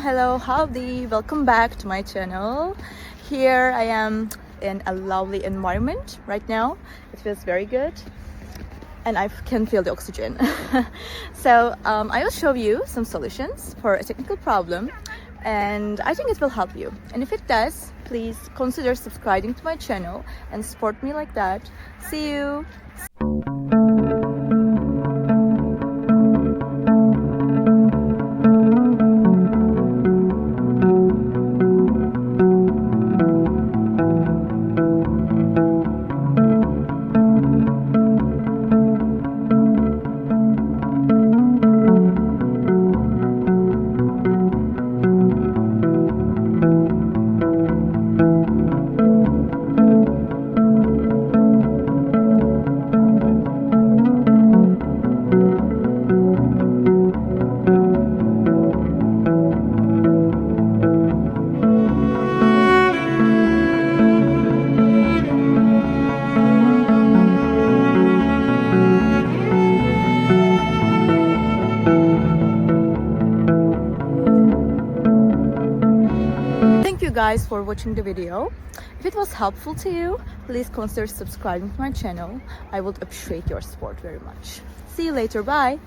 Hello, howdy, welcome back to my channel. Here I am in a lovely environment right now. It feels very good and I can feel the oxygen. So I will show you some solutions for a technical problem, and I think it will help you. And if it does, please consider subscribing to my channel and support me like that. See you. Thank you guys for watching the video. If it was helpful to you, please consider subscribing to my channel. I would appreciate your support very much. See you later. Bye.